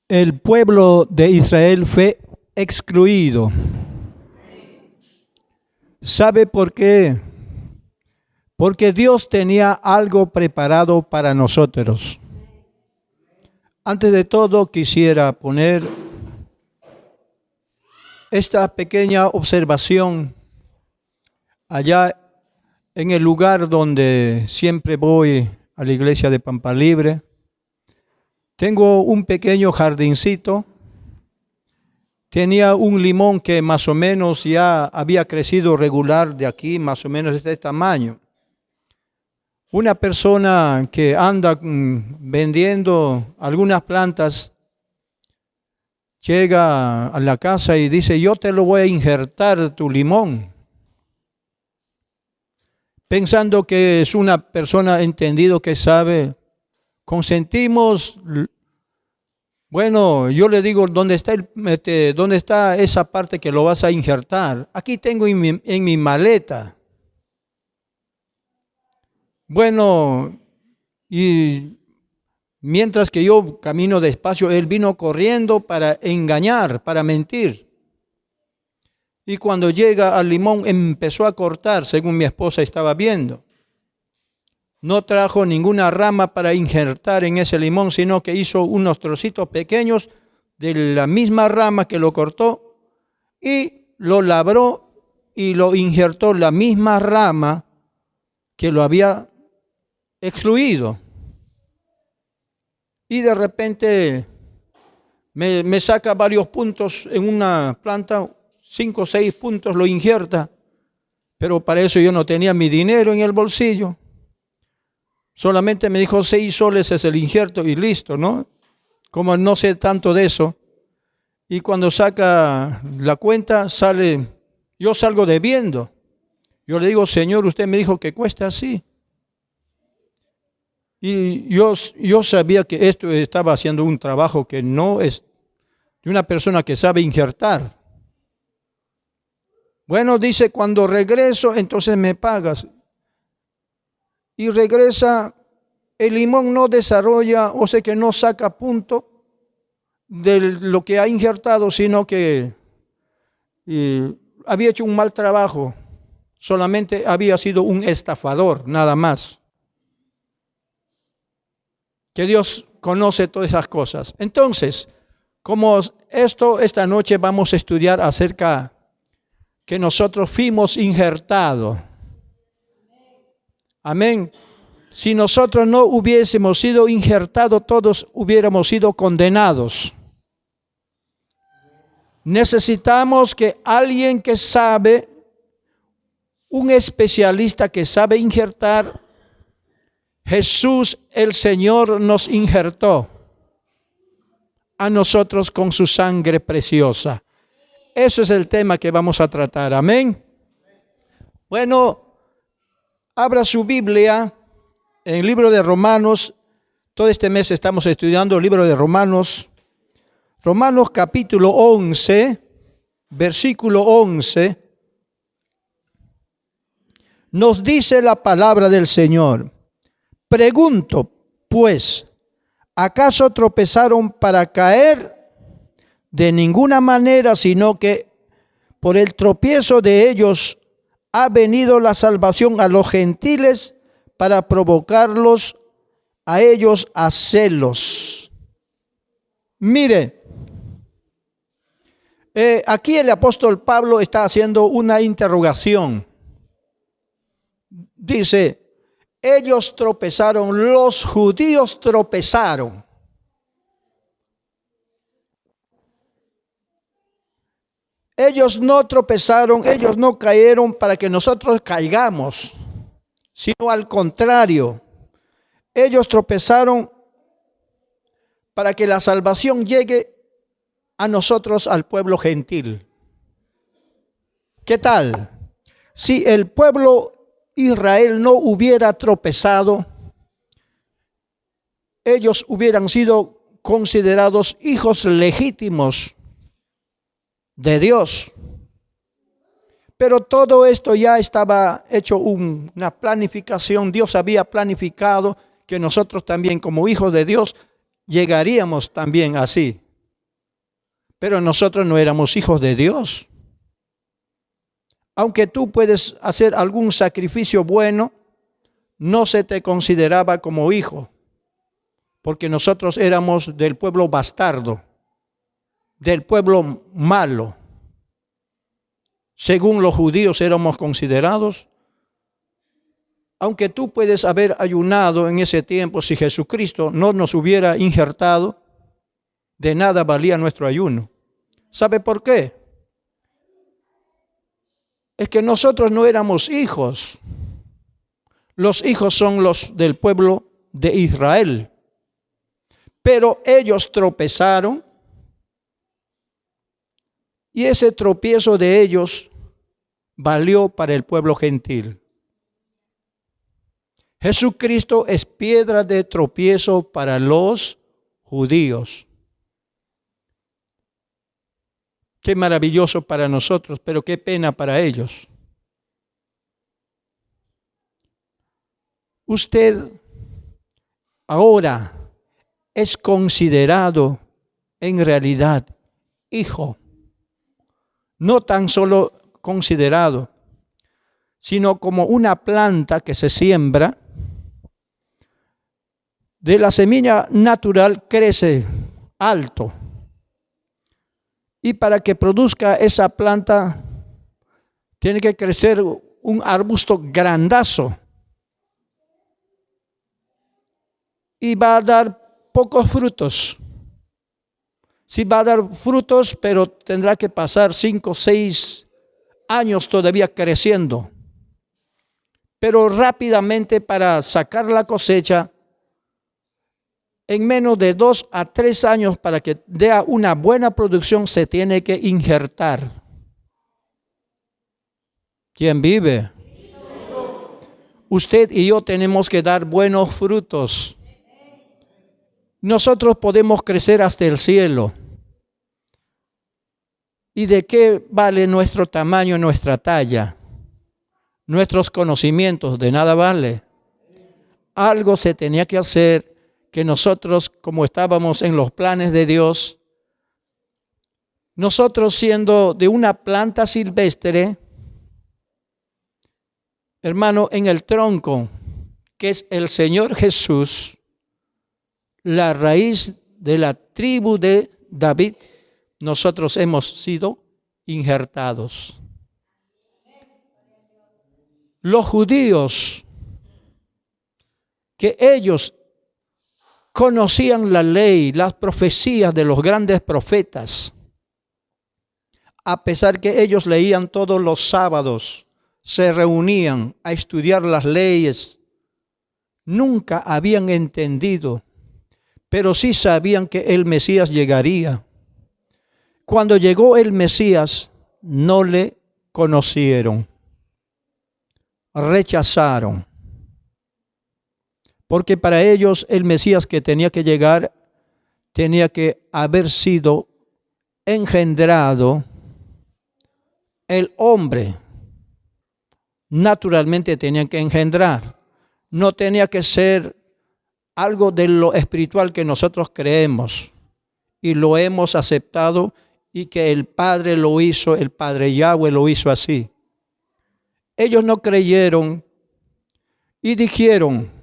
el pueblo de Israel fue excluido. ¿Sabe por qué? Porque Dios tenía algo preparado para nosotros. Antes de todo, quisiera poner esta pequeña observación allá en el lugar donde siempre voy, a la iglesia de Pampa Libre. Tengo un pequeño jardincito. Tenía un limón que más o menos ya había crecido regular de aquí, más o menos de este tamaño. Una persona que anda vendiendo algunas plantas llega a la casa y dice: yo te lo voy a injertar tu limón. Pensando que es una persona entendido que sabe, consentimos. Bueno, yo le digo: ¿dónde está esa parte que lo vas a injertar? Aquí tengo en mi maleta. Bueno, y mientras que yo camino despacio, él vino corriendo para engañar, para mentir. Y cuando llega al limón empezó a cortar, según mi esposa estaba viendo. No trajo ninguna rama para injertar en ese limón, sino que hizo unos trocitos pequeños de la misma rama que lo cortó y lo labró y lo injertó la misma rama que lo había excluido. Y de repente me saca varios puntos en una planta, 5 o 6 puntos lo injerta, pero para eso yo no tenía mi dinero en el bolsillo. Solamente me dijo 6 soles es el injerto y listo, ¿no? Como no sé tanto de eso. Y cuando saca la cuenta yo salgo debiendo. Yo le digo: señor, usted me dijo que cuesta así. Y yo sabía que esto estaba haciendo un trabajo que no es de una persona que sabe injertar. Bueno, dice: cuando regreso, entonces me pagas. Y regresa, el limón no desarrolla, o sea que no saca punto de lo que ha injertado, sino que había hecho un mal trabajo. Solamente había sido un estafador, nada más. Que Dios conoce todas esas cosas. Entonces, como esta noche vamos a estudiar acerca que nosotros fuimos injertados. Amén. Si nosotros no hubiésemos sido injertados, todos hubiéramos sido condenados. Necesitamos que alguien que sabe, un especialista que sabe injertar. Jesús, el Señor, nos injertó a nosotros con su sangre preciosa. Eso es el tema que vamos a tratar. Amén. Bueno, abra su Biblia en el libro de Romanos. Todo este mes estamos estudiando el libro de Romanos. Romanos capítulo 11, versículo 11. Nos dice la palabra del Señor: pregunto, pues, ¿acaso tropezaron para caer? De ninguna manera, sino que por el tropiezo de ellos ha venido la salvación a los gentiles para provocarlos a ellos a celos. Mire, aquí el apóstol Pablo está haciendo una interrogación. Dice: ellos tropezaron, los judíos tropezaron. Ellos no tropezaron, ellos no cayeron para que nosotros caigamos, sino al contrario. Ellos tropezaron para que la salvación llegue a nosotros, al pueblo gentil. ¿Qué tal? Si el pueblo Israel no hubiera tropezado, ellos hubieran sido considerados hijos legítimos de Dios. Pero todo esto ya estaba hecho una planificación. Dios había planificado que nosotros también, como hijos de Dios, llegaríamos también así. Pero nosotros no éramos hijos de Dios. Aunque tú puedes hacer algún sacrificio bueno, no se te consideraba como hijo, porque nosotros éramos del pueblo bastardo, del pueblo malo. Según los judíos éramos considerados. Aunque tú puedes haber ayunado en ese tiempo, si Jesucristo no nos hubiera injertado, de nada valía nuestro ayuno. ¿Sabe por qué? Es que nosotros no éramos hijos. Los hijos son los del pueblo de Israel. Pero ellos tropezaron y ese tropiezo de ellos valió para el pueblo gentil. Jesucristo es piedra de tropiezo para los judíos. Qué maravilloso para nosotros, pero qué pena para ellos. Usted ahora es considerado en realidad hijo. No tan solo considerado, sino como una planta que se siembra. De la semilla natural crece alto. Y para que produzca esa planta, tiene que crecer un arbusto grandazo. Y va a dar pocos frutos. Sí va a dar frutos, pero tendrá que pasar 5 o 6 años todavía creciendo. Pero rápidamente para sacar la cosecha, en menos de 2 a 3 años para que dé una buena producción, se tiene que injertar. ¿Quién vive? Usted y yo tenemos que dar buenos frutos. Nosotros podemos crecer hasta el cielo. ¿Y de qué vale nuestro tamaño, nuestra talla? Nuestros conocimientos, de nada vale. Algo se tenía que hacer que nosotros, como estábamos en los planes de Dios, nosotros siendo de una planta silvestre, hermano, en el tronco, que es el Señor Jesús, la raíz de la tribu de David, nosotros hemos sido injertados. Los judíos, que ellos conocían la ley, las profecías de los grandes profetas, a pesar que ellos leían todos los sábados, se reunían a estudiar las leyes, nunca habían entendido, pero sí sabían que el Mesías llegaría. Cuando llegó el Mesías, no le conocieron, rechazaron. Porque para ellos el Mesías que tenía que llegar tenía que haber sido engendrado el hombre. Naturalmente tenían que engendrar. No tenía que ser algo de lo espiritual que nosotros creemos y lo hemos aceptado y que el Padre lo hizo, el Padre Yahweh lo hizo así. Ellos no creyeron y dijeron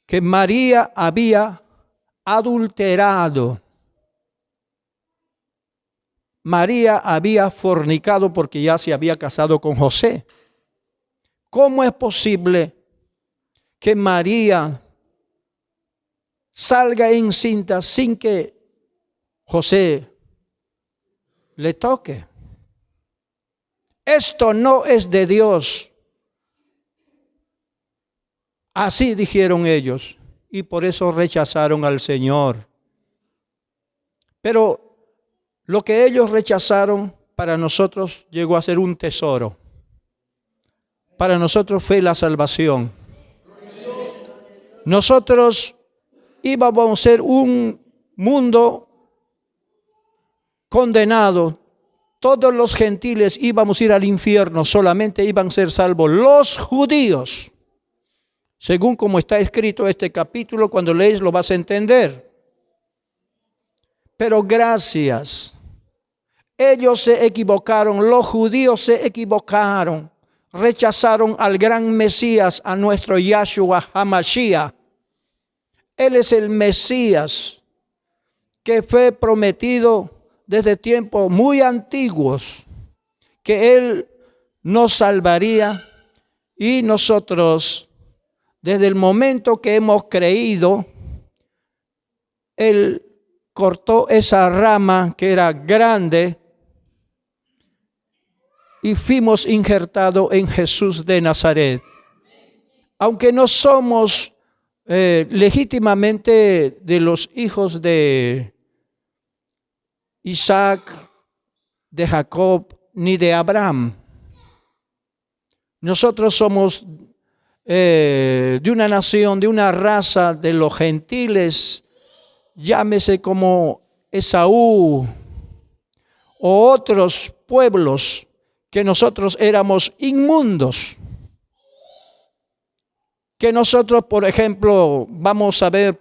que María había adulterado. María había fornicado porque ya se había casado con José. ¿Cómo es posible que María salga encinta sin que José le toque? Esto no es de Dios. Así dijeron ellos y por eso rechazaron al Señor. Pero lo que ellos rechazaron para nosotros llegó a ser un tesoro. Para nosotros fue la salvación. Nosotros íbamos a ser un mundo condenado. Todos los gentiles íbamos a ir al infierno, solamente iban a ser salvos los judíos. Según como está escrito este capítulo, cuando lees lo vas a entender. Pero gracias Ellos se equivocaron, los judíos se equivocaron. Rechazaron al gran Mesías, a nuestro Yahshua HaMashiach. Él es el Mesías que fue prometido desde tiempos muy antiguos, que Él nos salvaría, y nosotros, desde el momento que hemos creído, Él cortó esa rama que era grande y fuimos injertados en Jesús de Nazaret. Aunque no somos legítimamente de los hijos de Isaac, de Jacob, ni de Abraham. Nosotros somos de una nación, de una raza de los gentiles, llámese como Esaú o otros pueblos, que nosotros éramos inmundos. Que nosotros, por ejemplo, vamos a ver,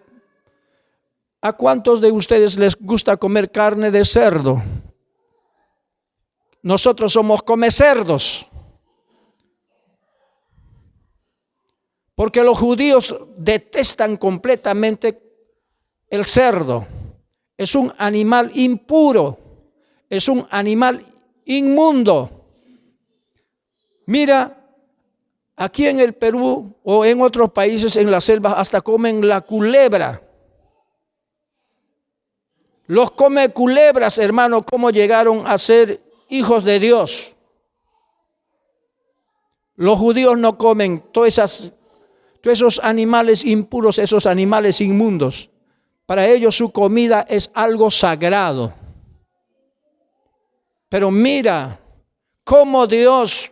¿a cuántos de ustedes les gusta comer carne de cerdo? Nosotros somos comecerdos. Porque los judíos detestan completamente el cerdo. Es un animal impuro, es un animal inmundo. Mira, aquí en el Perú o en otros países en la selva hasta comen la culebra. Los come culebras, hermano, ¿cómo llegaron a ser hijos de Dios? Los judíos no comen todos esos animales impuros, esos animales inmundos. Para ellos su comida es algo sagrado. Pero mira cómo Dios,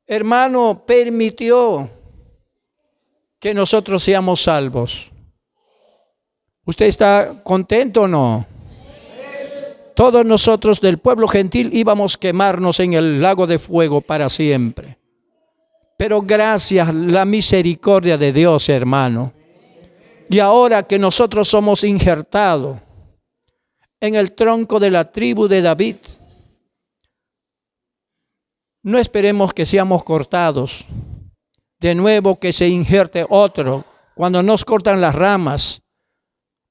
hermano, permitió que nosotros seamos salvos. ¿Usted está contento o no? Todos nosotros del pueblo gentil íbamos a quemarnos en el lago de fuego para siempre. Pero gracias a la misericordia de Dios, hermano. Y ahora que nosotros somos injertados en el tronco de la tribu de David, no esperemos que seamos cortados. De nuevo que se injerte otro. Cuando nos cortan las ramas,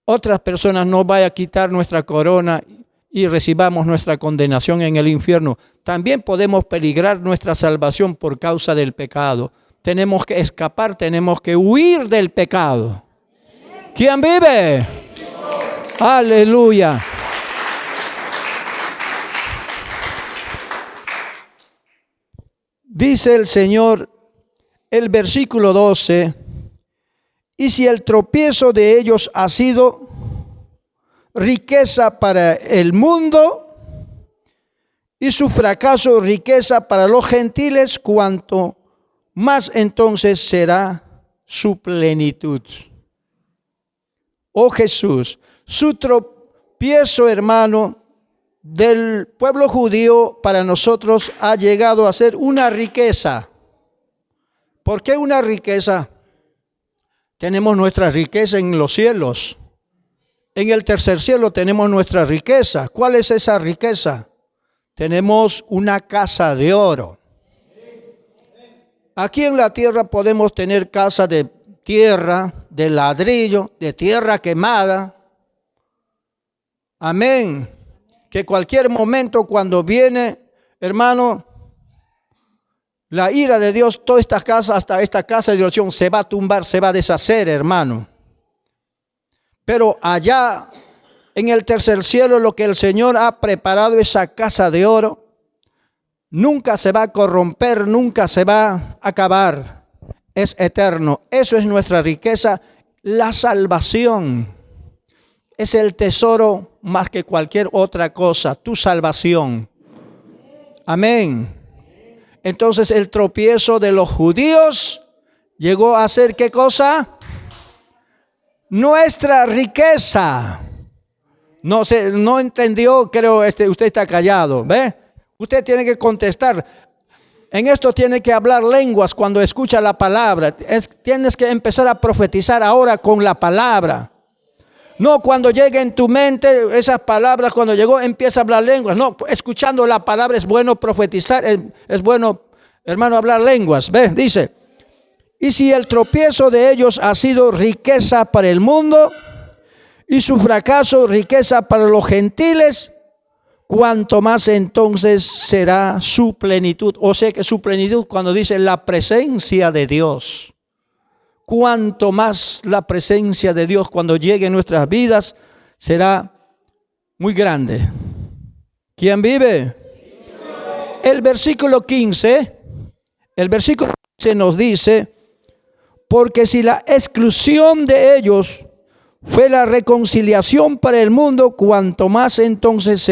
otras personas no vayan a quitar nuestra corona y recibamos nuestra condenación en el infierno. También podemos peligrar nuestra salvación por causa del pecado. Tenemos que escapar, tenemos que huir del pecado. ¿Quién vive? Aleluya. Dice el Señor, el versículo 12, y si el tropiezo de ellos ha sido riqueza para el mundo y su fracaso riqueza para los gentiles, cuanto más entonces será su plenitud. Oh Jesús, su tropiezo, hermano, del pueblo judío para nosotros ha llegado a ser una riqueza. ¿Por qué una riqueza? Tenemos nuestra riqueza en los cielos. En el tercer cielo tenemos nuestra riqueza. ¿Cuál es esa riqueza? Tenemos una casa de oro. Aquí en la tierra podemos tener casa de tierra, de ladrillo, de tierra quemada. Amén. Que cualquier momento cuando viene, hermano, la ira de Dios, toda esta casa, hasta esta casa de oración, se va a tumbar, se va a deshacer, hermano. Pero allá en el tercer cielo, lo que el Señor ha preparado, esa casa de oro, nunca se va a corromper, nunca se va a acabar. Es eterno. Eso es nuestra riqueza, la salvación. Es el tesoro más que cualquier otra cosa, tu salvación. Amén. Entonces el tropiezo de los judíos llegó a ser ¿qué cosa? Nuestra riqueza. No entendió, creo, usted está callado, ¿ve? Usted tiene que contestar. En esto tiene que hablar lenguas cuando escucha la palabra. Tienes que empezar a profetizar ahora con la palabra. No cuando llegue en tu mente esas palabras, cuando llegó empieza a hablar lenguas. No, escuchando la palabra es bueno profetizar, es bueno, hermano, hablar lenguas. Ve, dice, y si el tropiezo de ellos ha sido riqueza para el mundo y su fracaso riqueza para los gentiles, cuanto más entonces será su plenitud. O sea que su plenitud cuando dice la presencia de Dios. Cuanto más la presencia de Dios cuando llegue en nuestras vidas será muy grande. ¿Quién vive? El versículo 15 nos dice, porque si la exclusión de ellos fue la reconciliación para el mundo, cuanto más entonces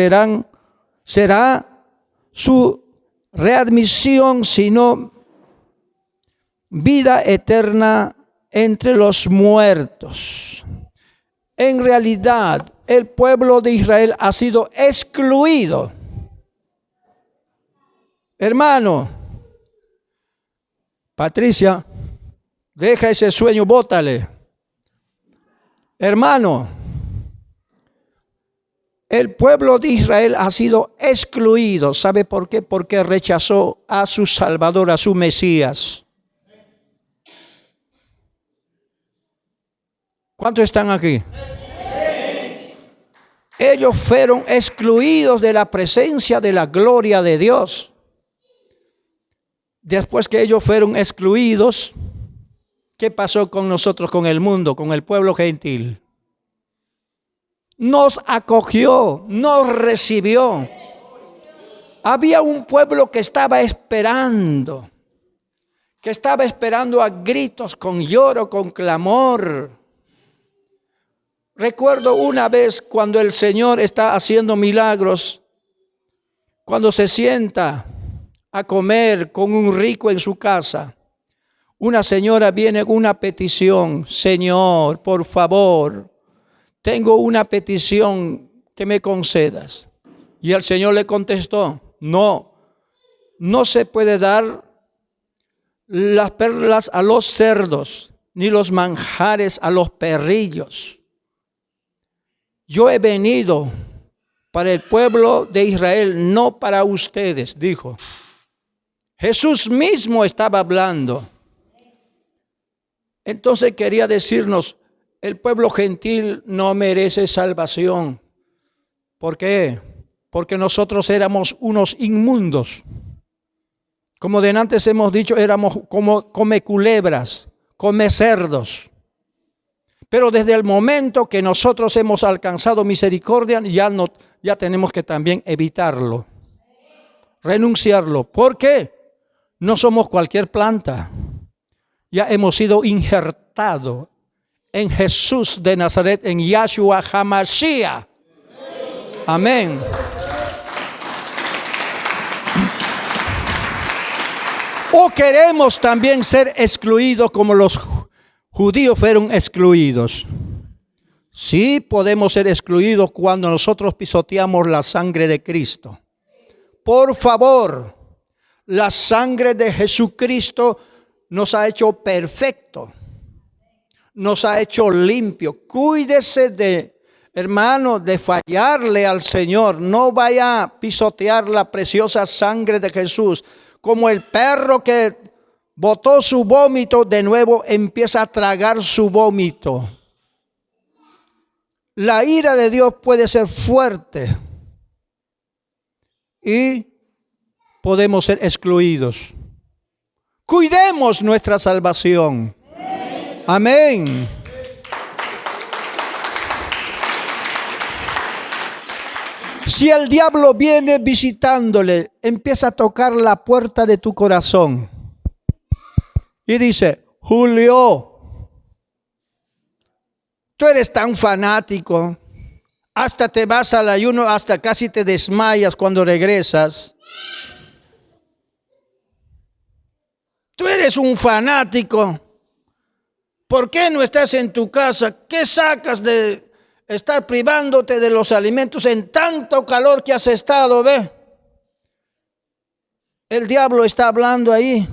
será su readmisión, sino vida eterna entre los muertos. En realidad, el pueblo de Israel ha sido excluido. Hermano, Patricia, deja ese sueño, bótale. Hermano, el pueblo de Israel ha sido excluido. ¿Sabe por qué? Porque rechazó a su Salvador, a su Mesías. ¿Cuántos están aquí? Ellos fueron excluidos de la presencia de la gloria de Dios. Después que ellos fueron excluidos, ¿qué pasó con nosotros, con el mundo, con el pueblo gentil? Nos acogió, nos recibió. Había un pueblo que estaba esperando a gritos, con lloro, con clamor. Recuerdo una vez cuando el Señor está haciendo milagros, cuando se sienta a comer con un rico en su casa, una señora viene con una petición: Señor, por favor, tengo una petición que me concedas. Y el Señor le contestó: no se puede dar las perlas a los cerdos, ni los manjares a los perrillos. Yo he venido para el pueblo de Israel, no para ustedes, dijo. Jesús mismo estaba hablando. Entonces quería decirnos, el pueblo gentil no merece salvación. ¿Por qué? Porque nosotros éramos unos inmundos. Como de antes hemos dicho, éramos como come culebras, come cerdos. Pero desde el momento que nosotros hemos alcanzado misericordia, ya tenemos que también evitarlo, renunciarlo. ¿Por qué? No somos cualquier planta. Ya hemos sido injertados en Jesús de Nazaret, en Yahshua HaMashiach. Amén. ¿O queremos también ser excluidos como los judíos fueron excluidos? Sí, podemos ser excluidos cuando nosotros pisoteamos la sangre de Cristo. Por favor, la sangre de Jesucristo nos ha hecho perfecto, nos ha hecho limpio. Cuídese hermano, de fallarle al Señor. No vaya a pisotear la preciosa sangre de Jesús. Como el perro que botó su vómito, de nuevo empieza a tragar su vómito. La ira de Dios puede ser fuerte y podemos ser excluidos. Cuidemos nuestra salvación. Amén. Si el diablo viene visitándole, empieza a tocar la puerta de tu corazón y dice: Julio, tú eres tan fanático, hasta te vas al ayuno, hasta casi te desmayas cuando regresas. Tú eres un fanático. ¿Por qué no estás en tu casa? ¿Qué sacas de estar privándote de los alimentos en tanto calor que has estado? Ve, el diablo está hablando ahí.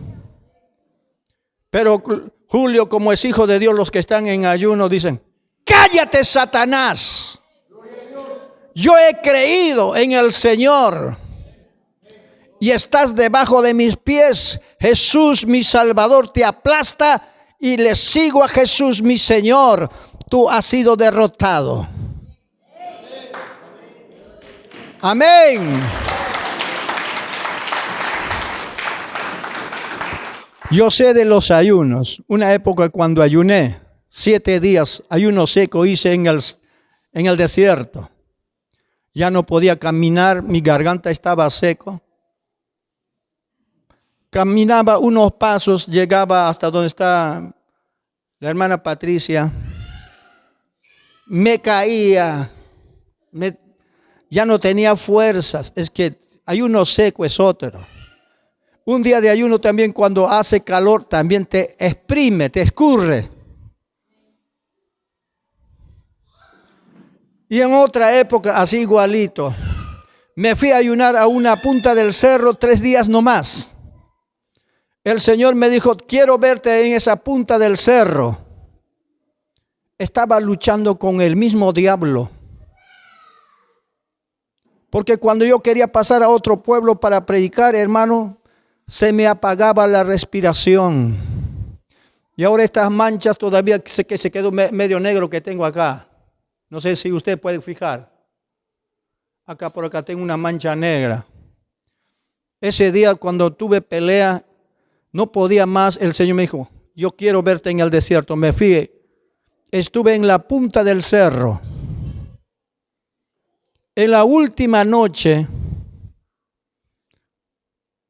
Pero Julio, como es hijo de Dios, los que están en ayuno dicen: ¿qué? cállate, Satanás. Yo he creído en el Señor y estás debajo de mis pies. Jesús, mi Salvador, te aplasta y le sigo a Jesús, mi Señor. Tú has sido derrotado. Amén. Yo sé de los ayunos. Una época cuando ayuné, 7 días, ayuno seco hice en el desierto. Ya no podía caminar, mi garganta estaba seco. Caminaba unos pasos, llegaba hasta donde está la hermana Patricia. Me caía, ya no tenía fuerzas. Es que ayuno seco es otro. Un día de ayuno también, cuando hace calor, también te exprime, te escurre. Y en otra época, así igualito, me fui a ayunar a una punta del cerro 3 días nomás. El Señor me dijo, quiero verte en esa punta del cerro. Estaba luchando con el mismo diablo. Porque cuando yo quería pasar a otro pueblo para predicar, hermano, se me apagaba la respiración. Y ahora estas manchas todavía se quedó medio negro que tengo acá. No sé si usted puede fijar. Acá por acá tengo una mancha negra. Ese día cuando tuve pelea, no podía más. El Señor me dijo, yo quiero verte en el desierto. Me fui. Estuve en la punta del cerro. En la última noche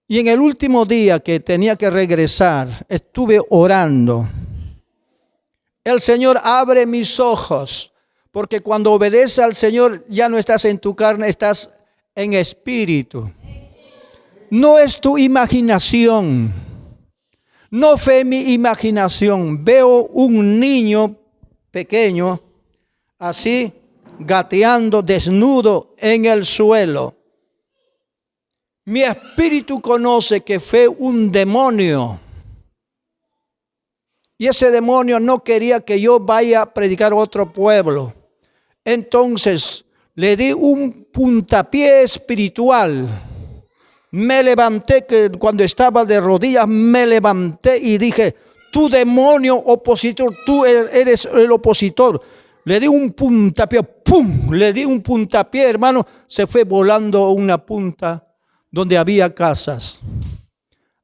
y en el último día que tenía que regresar, estuve orando. El Señor abre mis ojos. Porque cuando obedeces al Señor, ya no estás en tu carne, estás en espíritu. No es tu imaginación. No fue mi imaginación. Veo un niño pequeño, así, gateando, desnudo en el suelo. Mi espíritu conoce que fue un demonio. Y ese demonio no quería que yo vaya a predicar a otro pueblo. Entonces le di un puntapié espiritual. Me levanté, que cuando estaba de rodillas me levanté y dije, tú demonio opositor, tú eres el opositor. Le di un puntapié, ¡pum! Le di un puntapié, hermano, se fue volando una punta donde había casas.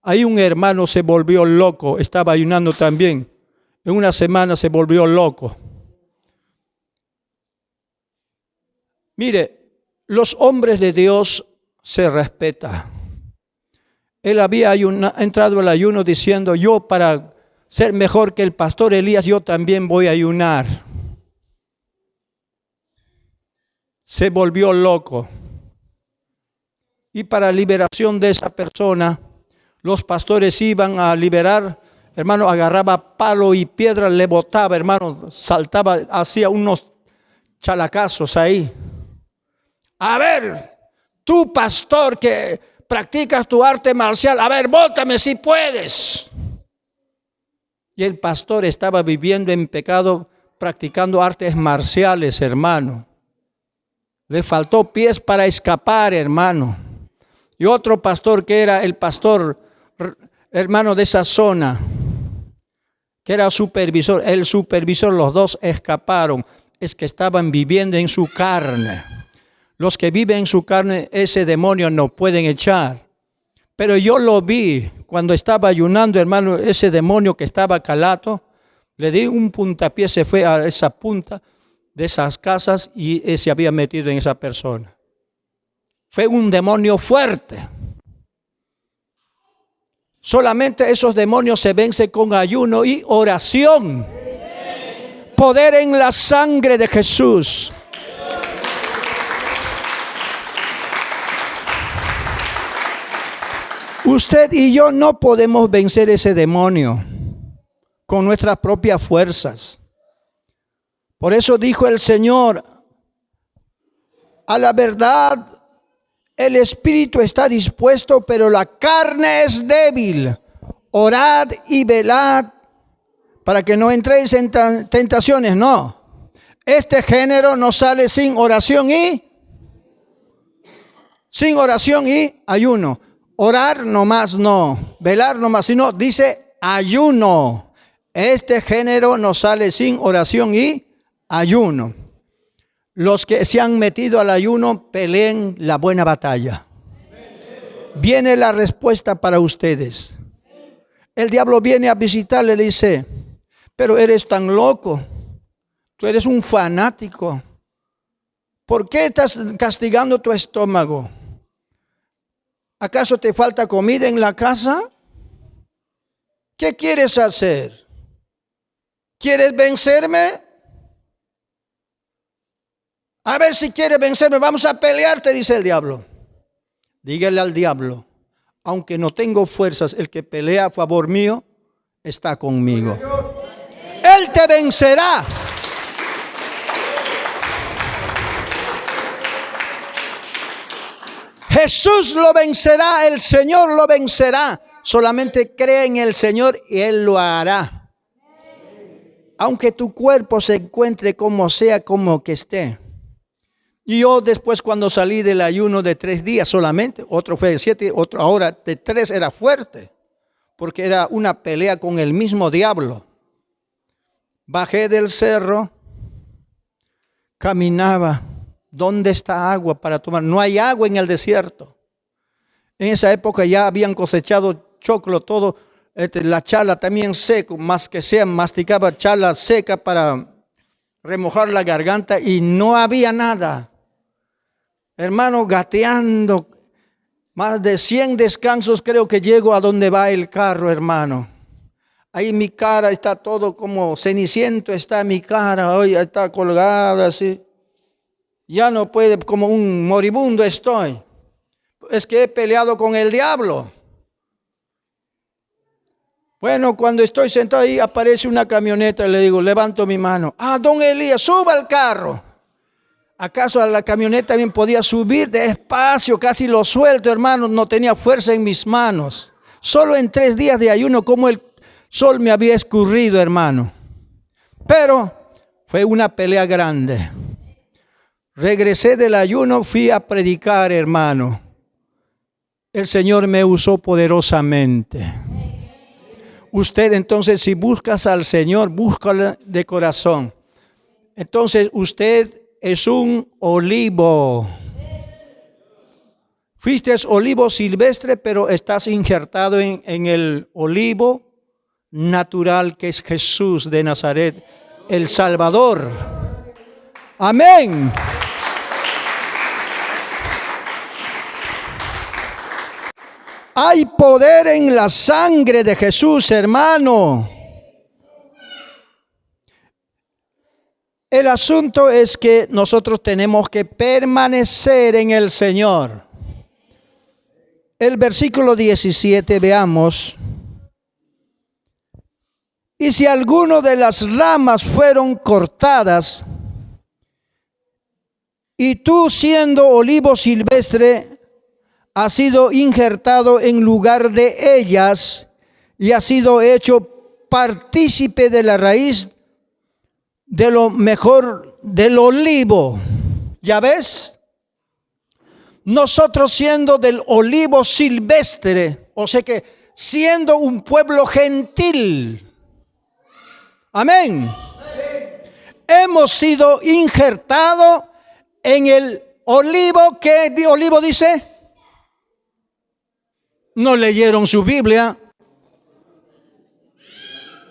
Ahí un hermano se volvió loco, estaba ayunando también. En una semana se volvió loco. Mire, los hombres de Dios se respetan. Él había entrado al ayuno diciendo, yo para ser mejor que el pastor Elías, yo también voy a ayunar. Se volvió loco. Y para liberación de esa persona, los pastores iban a liberar, hermano, agarraba palo y piedra, le botaba, hermano, saltaba, hacía unos chalacazos ahí. A ver, tú pastor que practicas tu arte marcial, a ver, bótame si puedes. Y el pastor estaba viviendo en pecado, practicando artes marciales, hermano. Le faltó pies para escapar, hermano. Y otro pastor que era el pastor, hermano, de esa zona, que era supervisor, el supervisor, los dos escaparon. Es que estaban viviendo en su carne. Los que viven en su carne, ese demonio no pueden echar. Pero yo lo vi cuando estaba ayunando, hermano, ese demonio que estaba calato. Le di un puntapié, se fue a esa punta de esas casas y se había metido en esa persona. Fue un demonio fuerte. Solamente esos demonios se vencen con ayuno y oración. Poder en la sangre de Jesús. Usted y yo no podemos vencer ese demonio con nuestras propias fuerzas. Por eso dijo el Señor, a la verdad, el espíritu está dispuesto, pero la carne es débil. Orad y velad para que no entréis en tentaciones. No, Este género no sale sin oración y ayuno. Orar nomás no, velar nomás, sino dice ayuno. Este género no sale sin oración y ayuno. Los que se han metido al ayuno peleen la buena batalla. Viene la respuesta para ustedes. El diablo viene a visitarle y le dice, pero eres tan loco, tú eres un fanático. ¿Por qué estás castigando tu estómago? ¿Acaso te falta comida en la casa? ¿Qué quieres hacer? ¿Quieres vencerme? A ver si quieres vencerme, vamos a pelear, te dice el diablo. Dígale al diablo, aunque no tengo fuerzas, el que pelea a favor mío está conmigo. Él te vencerá. Jesús lo vencerá, el Señor lo vencerá. Solamente cree en el Señor y Él lo hará. Aunque tu cuerpo se encuentre como sea, como que esté. Y yo después cuando salí del ayuno de 3 días solamente, otro fue de 7, otro ahora de 3 era fuerte. Porque era una pelea con el mismo diablo. Bajé del cerro, caminaba. ¿Dónde está agua para tomar? No hay agua en el desierto. En esa época ya habían cosechado choclo, todo. La chala también seco, más que sea, masticaba chala seca para remojar la garganta y no había nada. Hermano, gateando, más de 100 descansos creo que llego a donde va el carro, hermano. Ahí mi cara está todo como ceniciento, está mi cara, hoy está colgada así. Ya no puede, como un moribundo estoy. Es que he peleado con el diablo. Bueno, cuando estoy sentado ahí aparece una camioneta y le digo, levanto mi mano. Don Elías, suba al carro. ¿Acaso a la camioneta también podía subir despacio? Casi lo suelto, hermano. No tenía fuerza en mis manos. Solo en 3 días de ayuno, como el sol me había escurrido, hermano. Pero fue una pelea grande. Regresé del ayuno, fui a predicar, hermano. El Señor me usó poderosamente. Usted entonces, si buscas al Señor, búscalo de corazón. Entonces usted es un olivo. Fuiste olivo silvestre, pero estás injertado en el olivo natural que es Jesús de Nazaret, el Salvador. Amén. Hay poder en la sangre de Jesús, hermano. El asunto es que nosotros tenemos que permanecer en el Señor. El versículo 17, veamos. Y si alguno de las ramas fueron cortadas, y tú siendo olivo silvestre, has sido injertado en lugar de ellas, y has sido hecho partícipe de la raíz de lo mejor del olivo. ¿Ya ves? Nosotros siendo del olivo silvestre, o sea que siendo un pueblo gentil. Amén. Hemos sido injertados en el olivo. ¿Qué olivo dice? No leyeron su Biblia.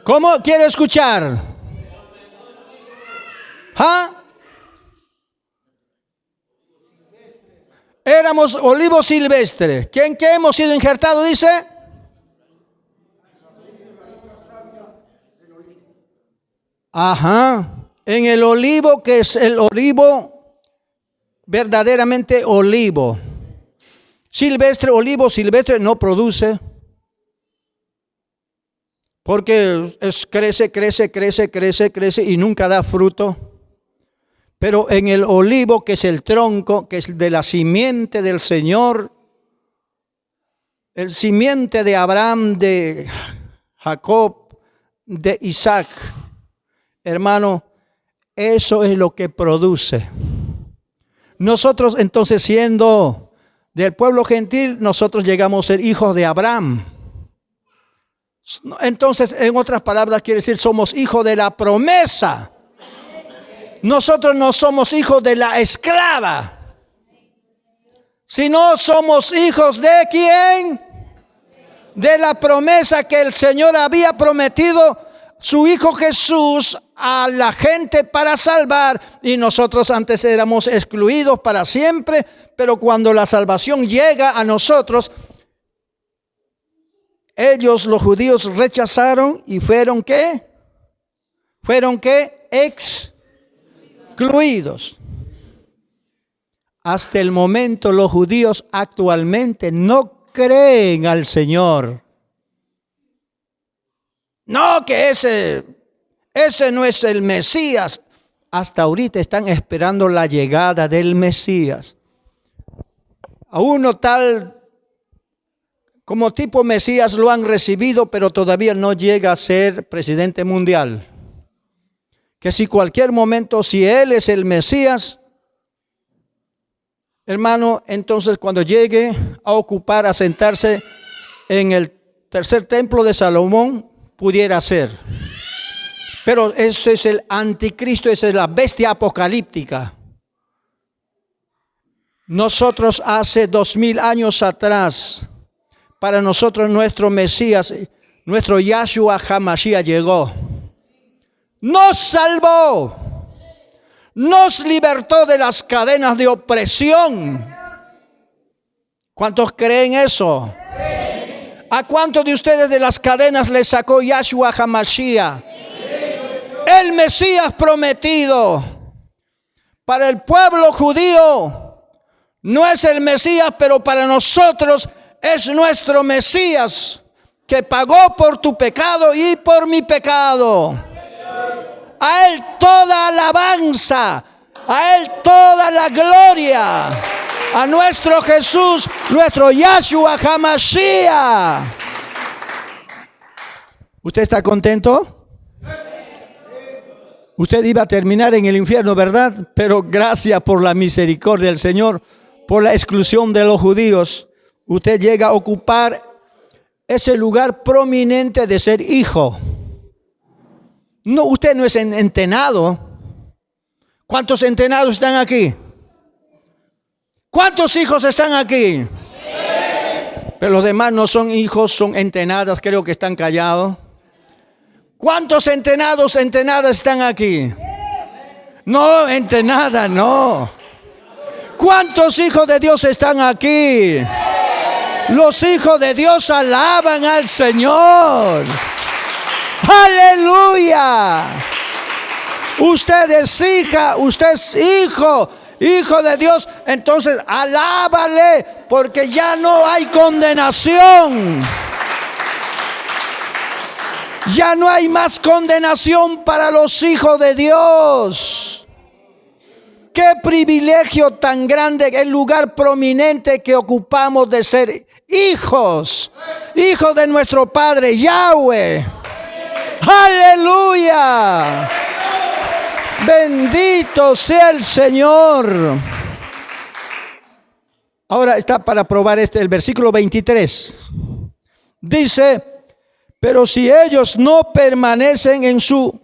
¿Cómo quiere escuchar? ¿Ah? Éramos olivo silvestre. ¿En qué hemos sido injertados? Dice. Ajá. En el olivo, que es el olivo verdaderamente olivo. Silvestre, olivo silvestre no produce. Porque crece y nunca da fruto. Pero en el olivo, que es el tronco, que es de la simiente del Señor, el simiente de Abraham, de Jacob, de Isaac, hermano, Eso es lo que produce. Nosotros entonces, siendo del pueblo gentil, nosotros llegamos a ser hijos de Abraham. Entonces, en otras palabras, quiere decir, somos hijos de la promesa. Nosotros no somos hijos de la esclava, sino somos hijos de ¿quién? De la promesa que el Señor había prometido su Hijo Jesús a la gente para salvar. Y nosotros antes éramos excluidos para siempre, pero cuando la salvación llega a nosotros, ellos, los judíos, rechazaron y fueron ¿qué? Fueron ¿qué? Excluidos. Hasta el momento los judíos actualmente no creen al Señor. No, que ese no es el Mesías. Hasta ahorita están esperando la llegada del Mesías. A uno tal como tipo Mesías lo han recibido, pero todavía no llega a ser presidente mundial. Que si cualquier momento, si él es el Mesías, hermano, entonces cuando llegue a ocupar, a sentarse en el tercer templo de Salomón, pudiera ser. Pero ese es el anticristo, esa es la bestia apocalíptica. Nosotros hace 2000 años atrás, para nosotros nuestro Mesías, nuestro Yahshua HaMashiach llegó. Nos salvó. Nos libertó de las cadenas de opresión. ¿Cuántos creen eso? ¿A cuántos de ustedes de las cadenas les sacó Yahshua HaMashiach? El Mesías prometido. Para el pueblo judío no es el Mesías, pero para nosotros es nuestro Mesías, que pagó por tu pecado y por mi pecado. A Él toda alabanza, a Él toda la gloria, a nuestro Jesús, nuestro Yahshua HaMashiach. ¿Usted está contento? Usted iba a terminar en el infierno, ¿verdad? Pero gracias por la misericordia del Señor, por la exclusión de los judíos, usted llega a ocupar ese lugar prominente de ser hijo. No, usted no es entenado. ¿Cuántos entenados están aquí? ¿Cuántos hijos están aquí? Pero los demás no son hijos, son entenadas, creo que están callados. ¿Cuántos entenados, entenadas están aquí? No, entenada, no. ¿Cuántos hijos de Dios están aquí? Los hijos de Dios alaban al Señor. ¡Aleluya! Usted es hija, usted es hijo de Dios. Entonces alábale, porque ya no hay condenación. Ya no hay más condenación para los hijos de Dios. Qué privilegio tan grande, el lugar prominente que ocupamos de ser hijos de nuestro Padre Yahweh. ¡Aleluya! Bendito sea el Señor. Ahora está para probar el versículo 23. Dice: pero si ellos no permanecen en su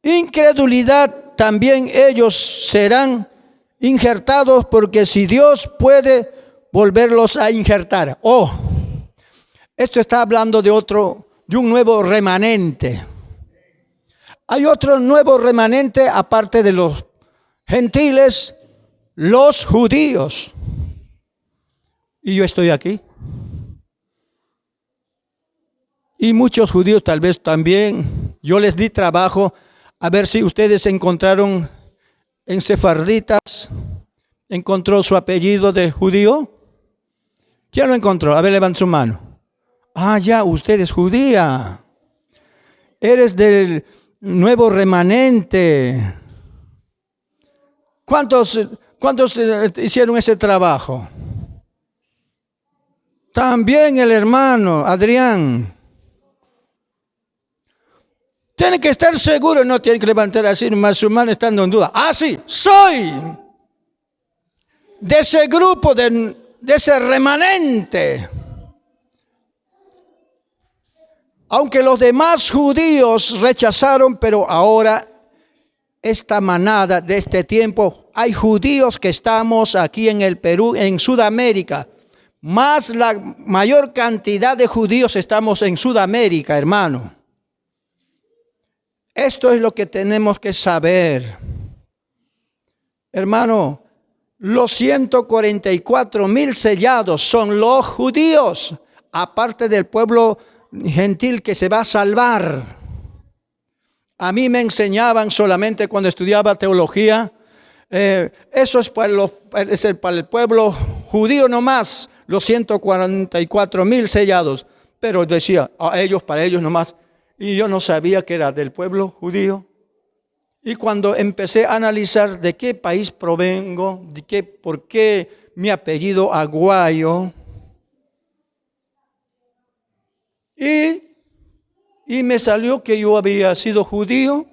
incredulidad, también ellos serán injertados, porque si Dios puede volverlos a injertar. Oh, esto está hablando de un nuevo remanente. Hay otro nuevo remanente aparte de los gentiles, los judíos. Y yo estoy aquí. Y muchos judíos tal vez también. Yo les di trabajo a ver si ustedes encontraron en Sefarditas, encontró su apellido de judío. ¿Quién lo encontró? A ver, levanta su mano. Ah, ya, usted es judía. Eres del nuevo remanente. ¿Cuántos hicieron ese trabajo? También el hermano Adrián. Tiene que estar seguro, no tiene que levantar así, musulmán estando en duda. Ah, sí, soy de ese grupo, de ese remanente. Aunque los demás judíos rechazaron, pero ahora esta manada de este tiempo, hay judíos que estamos aquí en el Perú, en Sudamérica. Más la mayor cantidad de judíos estamos en Sudamérica, hermano. Esto es lo que tenemos que saber. Hermano, los 144,000 sellados son los judíos, aparte del pueblo gentil que se va a salvar. A mí me enseñaban solamente cuando estudiaba teología, eso es para el pueblo judío nomás, los 144,000 sellados. Pero decía, para ellos nomás. Y yo no sabía que era del pueblo judío. Y cuando empecé a analizar de qué país provengo, por qué mi apellido Aguayo, y me salió que yo había sido judío.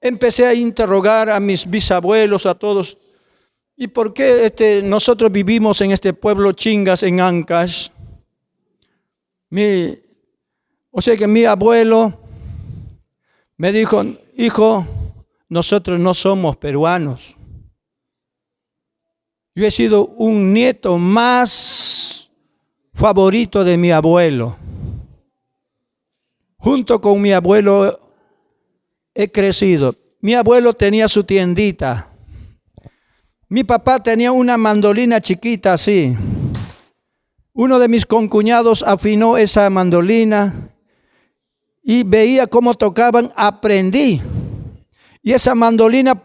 Empecé a interrogar a mis bisabuelos, a todos. ¿Y por qué nosotros vivimos en este pueblo Chingas, en Ancash? O sea que mi abuelo me dijo, hijo, nosotros no somos peruanos. Yo he sido un nieto más favorito de mi abuelo. Junto con mi abuelo he crecido. Mi abuelo tenía su tiendita. Mi papá tenía una mandolina chiquita así. Uno de mis concuñados afinó esa mandolina y veía cómo tocaban, aprendí. Y esa mandolina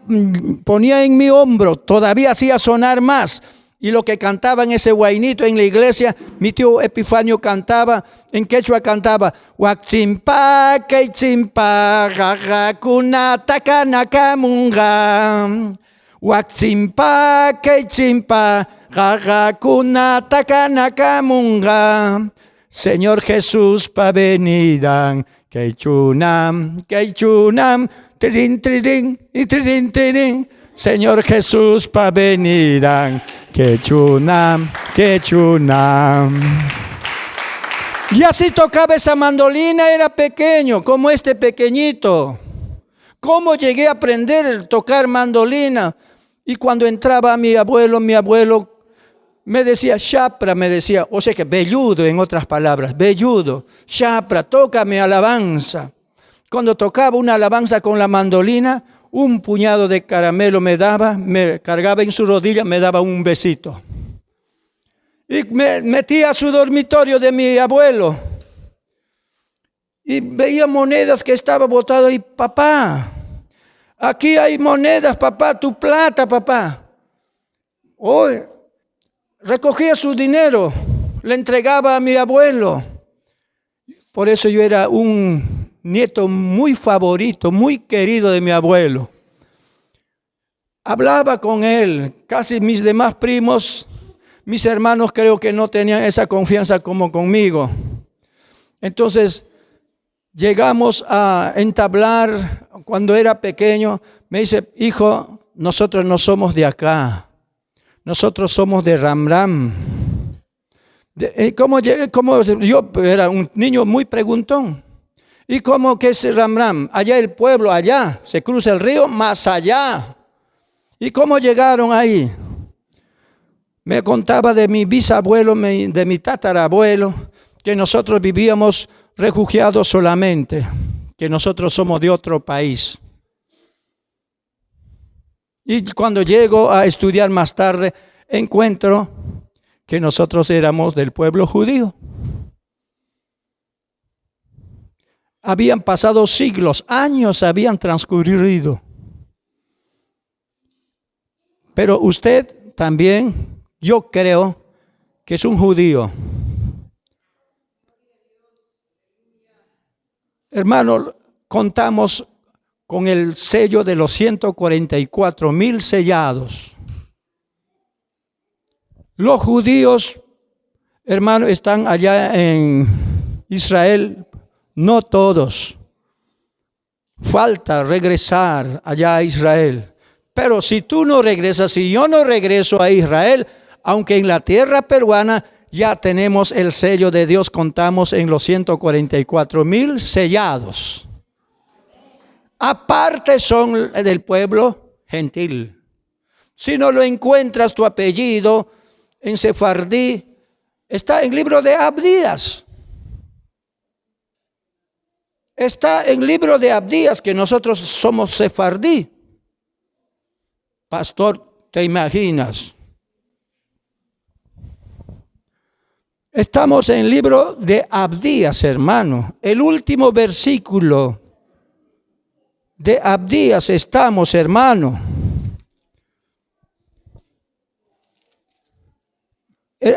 ponía en mi hombro, todavía hacía sonar más. Y lo que cantaban ese guainito en la iglesia, mi tío Epifanio cantaba, en quechua cantaba, Huaximpa, Quechimpa, Gagacuna, Tacanakamunga. Huaximpa, Quechimpa, Gagacuna, Tacanakamunga. Señor Jesús, pa venidan, Quechunam, Quechunam, Trin, trin, y trin, trin. Señor Jesús, pa venidan, Quechunam, Quechunam. Y así tocaba esa mandolina, era pequeño, como este pequeñito. ¿Cómo llegué a aprender a tocar mandolina? Y cuando entraba mi abuelo me decía, Shapra, me decía, o sea que velludo en otras palabras, velludo, Shapra, tócame alabanza. Cuando tocaba una alabanza con la mandolina, un puñado de caramelo me daba, me cargaba en su rodilla, me daba un besito. Y me metía a su dormitorio de mi abuelo. Y veía monedas que estaba botado y papá, aquí hay monedas, papá, tu plata, papá. Hoy recogía su dinero, le entregaba a mi abuelo. Por eso yo era un nieto muy favorito, muy querido de mi abuelo. Hablaba con él, casi mis demás primos, mis hermanos creo que no tenían esa confianza como conmigo. Entonces llegamos a entablar, cuando era pequeño, me dice, hijo, nosotros no somos de acá, nosotros somos de Ramram. Yo era un niño muy preguntón. ¿Y cómo que es Ramram? Allá el pueblo, allá, se cruza el río, más allá. ¿Y cómo llegaron ahí? Me contaba de mi bisabuelo, de mi tatarabuelo, que nosotros vivíamos refugiados solamente, que nosotros somos de otro país. Y cuando llego a estudiar más tarde, encuentro que nosotros éramos del pueblo judío. Habían pasado siglos, años habían transcurrido. Pero usted también, yo creo que es un judío. Hermano, contamos con el sello de los 144,000 sellados. Los judíos, hermano, están allá en Israel, No todos. Falta regresar allá a Israel. Pero si tú no regresas, si yo no regreso a Israel, aunque en la tierra peruana ya tenemos el sello de Dios, contamos en los 144,000 sellados. Aparte son del pueblo gentil. Si no lo encuentras tu apellido en sefardí, está en el libro de Abdías. Está en el libro de Abdías que nosotros somos sefardí. Pastor, ¿te imaginas? Estamos en el libro de Abdías, hermano. El último versículo de Abdías estamos, hermano.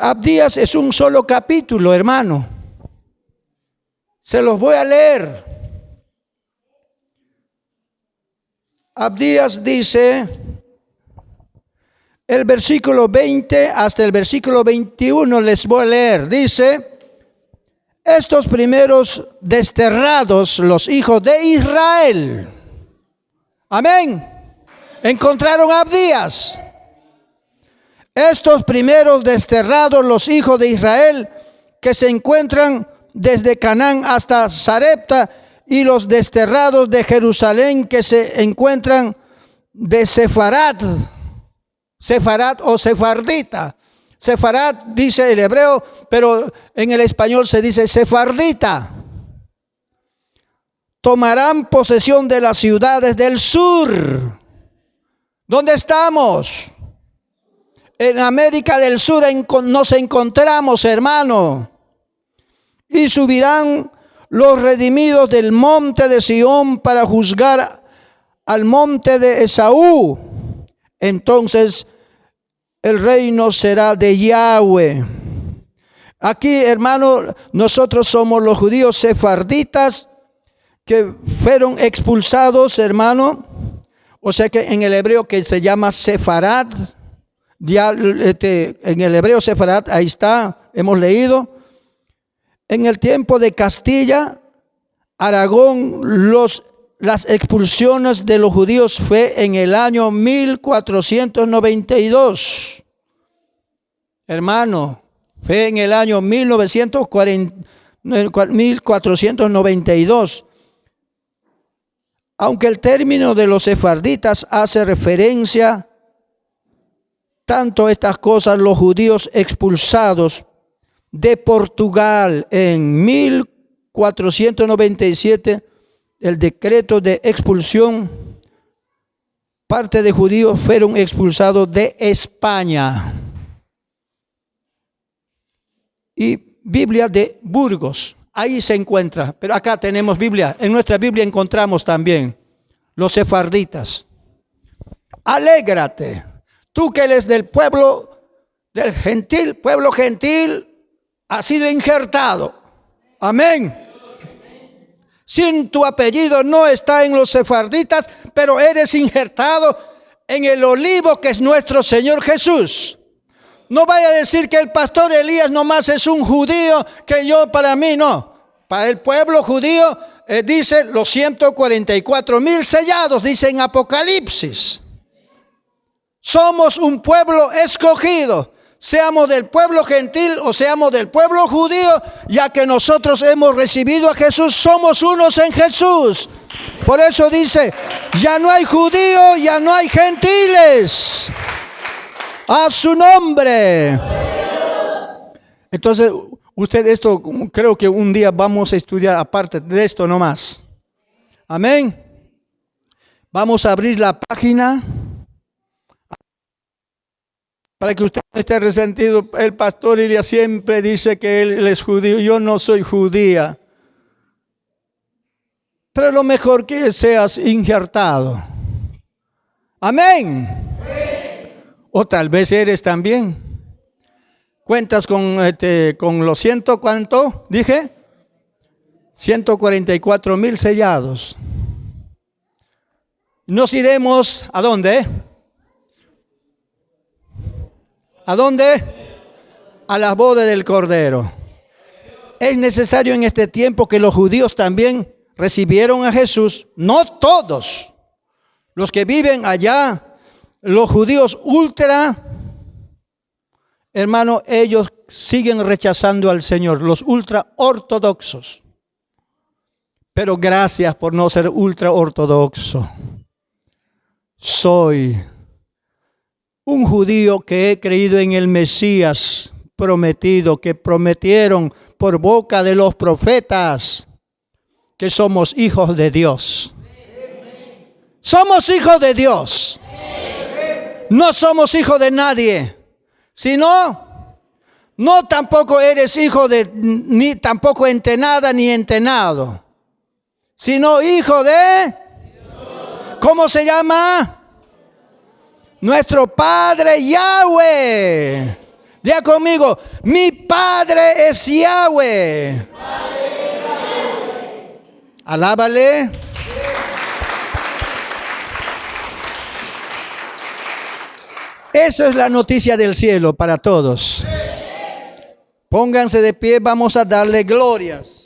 Abdías es un solo capítulo, hermano. Se los voy a leer. Abdías dice, el versículo 20 hasta el versículo 21 les voy a leer. Dice, estos primeros desterrados, los hijos de Israel. Amén. Encontraron a Abdías. Estos primeros desterrados, los hijos de Israel, que se encuentran desde Canaán hasta Sarepta, y los desterrados de Jerusalén que se encuentran de Sefarat o sefardita. Sefarat dice el hebreo, pero en el español se dice sefardita. Tomarán posesión de las ciudades del sur. ¿Dónde estamos? En América del Sur nos encontramos, hermano. Y subirán los redimidos del monte de Sión para juzgar al monte de Esaú. Entonces el reino será de Yahweh. Aquí, hermano, nosotros somos los judíos sefarditas que fueron expulsados, hermano. O sea que en el hebreo que se llama Sefarad, ya en el hebreo Sefarad, ahí está, hemos leído. En el tiempo de Castilla, Aragón, las expulsiones de los judíos fue en el año 1492. Hermano, fue en el año 1492. Aunque el término de los sefarditas hace referencia tanto a estas cosas, los judíos expulsados de Portugal en 1497, el decreto de expulsión, parte de judíos fueron expulsados de España. Y Biblia de Burgos, ahí se encuentra, pero acá tenemos Biblia, en nuestra Biblia encontramos también los sefarditas. Alégrate, tú que eres del pueblo del gentil, pueblo gentil, ha sido injertado. Amén. Sin tu apellido no está en los sefarditas, pero eres injertado en el olivo que es nuestro Señor Jesús. No vaya a decir que el pastor Elías nomás es un judío, que yo para mí no. Para el pueblo judío dice los 144,000 sellados, dice en Apocalipsis. Somos un pueblo escogido. Seamos del pueblo gentil o seamos del pueblo judío, ya que nosotros hemos recibido a Jesús, somos unos en Jesús. Por eso dice, ya no hay judío, ya no hay gentiles. A su nombre. Entonces, usted esto, creo que un día vamos a estudiar aparte de esto nomás. Amén. Vamos a abrir la página. Para que usted no esté resentido, el pastor Elías siempre dice que él es judío. Yo no soy judía. Pero lo mejor que seas injertado. Amén. O tal vez eres también. Cuentas con los ¿cuánto? Dije. 144,000 sellados. Nos iremos, ¿a dónde? ¿A dónde? A la boda del Cordero. es necesario en este tiempo que los judíos también recibieron a Jesús. No todos. Los que viven allá, los judíos ultra, hermano, ellos siguen rechazando al Señor, los ultra ortodoxos. Pero gracias por no ser ultra ortodoxo. Soy un judío que he creído en el Mesías prometido, que prometieron por boca de los profetas que somos hijos de Dios. Somos hijos de Dios. No somos hijos de nadie. Sino, no tampoco eres hijo de, ni tampoco entenada ni entenado. Sino hijo de, ¿cómo se llama? Nuestro Padre Yahweh. Diga conmigo, mi Padre es Yahweh. Alábale. Eso es la noticia del cielo para todos. Pónganse de pie, vamos a darle glorias.